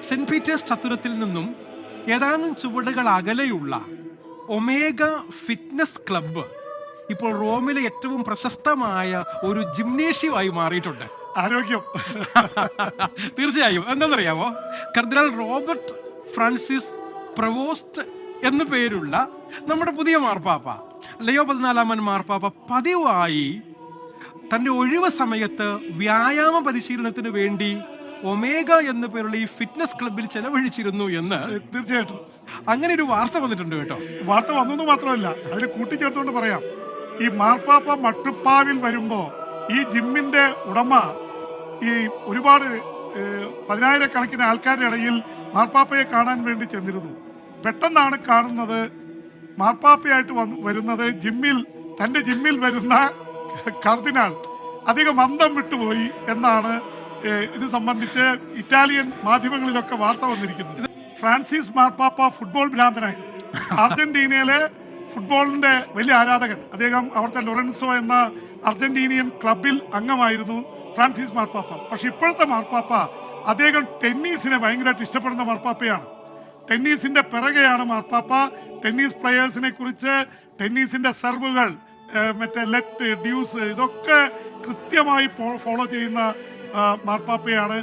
Saint Peter's ചത്തുരത്തിൽ നിന്നും ഏതാനും ചുവടുകൾ അകലെയുള്ള ഒമേഗ ഫിറ്റ്നസ് ക്ലബ്ബ് ഇപ്പോൾ റോമിലെ ഏറ്റവും പ്രശസ്തമായ ഒരു ജിംനേഷ്യമായി മാറിയിട്ടുണ്ട്. ആരോഗ്യം തീർച്ചയായും. എന്താണെന്നറിയാമോ, കർദിനാൾ റോബർട്ട് ഫ്രാൻസിസ് പ്രവോസ്റ്റ് എന്നു പേരുള്ള നമ്മുടെ പുതിയ മാർപ്പാപ്പ ലയോ 14 മാർപ്പാപ്പ പതിവായി തൻ്റെ ഒഴിവ് സമയത്ത് വ്യായാമ പരിശീലനത്തിന് വേണ്ടി ഒമേഗ എന്ന പേരുള്ള ഈ ഫിറ്റ്നസ് ക്ലബിൽ ചെലവഴിച്ചിരുന്നു എന്ന് തീർച്ചയായിട്ടും അങ്ങനെ ഒരു വാർത്ത വന്നിട്ടുണ്ട് കേട്ടോ. വാർത്ത വന്നു മാത്രമല്ല, അതിൽ കൂട്ടിച്ചേർത്തുകൊണ്ട് പറയാം, ഈ മാർപ്പാപ്പ മട്ടുപ്പാവിൽ വരുമ്പോ ഈ ജിമ്മിന്റെ ഉടമ ഈ ഒരുപാട് 10,000-കണക്കിന് ആൾക്കാരുടെ ഇടയിൽ മാർപ്പാപ്പയെ കാണാൻ വേണ്ടി ചെന്നിരുന്നു. പെട്ടെന്നാണ് കാണുന്നത് മാർപ്പാപ്പയായിട്ട് വരുന്നത് തന്റെ ജിമ്മിൽ വരുന്ന കർദിനാൾ അധികം അന്തം വിട്ടുപോയി എന്നാണ് ഇത് സംബന്ധിച്ച് ഇറ്റാലിയൻ മാധ്യമങ്ങളിലൊക്കെ വാർത്ത വന്നിരിക്കുന്നത്. ഫ്രാൻസിസ് മാർപ്പാപ്പ ഫുട്ബോൾ ഭ്രാന്തനായിരുന്നു. അർജന്റീനയിലെ ഫുട്ബോളിന്റെ വലിയ ആരാധകൻ. അദ്ദേഹം അവിടുത്തെ ലൊറൻസോ എന്ന അർജന്റീനിയൻ ക്ലബിൽ അംഗമായിരുന്നു ഫ്രാൻസിസ് മാർപ്പാപ്പ. പക്ഷെ ഇപ്പോഴത്തെ മാർപ്പാപ്പ അദ്ദേഹം ടെന്നീസിനെ ഭയങ്കരമായിട്ട് ഇഷ്ടപ്പെടുന്ന മാർപ്പാപ്പയാണ്. ടെന്നീസിന്റെ പിറകെയാണ് മാർപ്പാപ്പ. ടെന്നീസ് പ്ലെയേഴ്സിനെ കുറിച്ച്, ടെന്നീസിന്റെ സെർവുകൾ, മറ്റേ ലെറ്റ്, ഡ്യൂസ്, ഇതൊക്കെ കൃത്യമായി ഫോളോ ചെയ്യുന്ന മാർപ്പാപ്പയാണ്.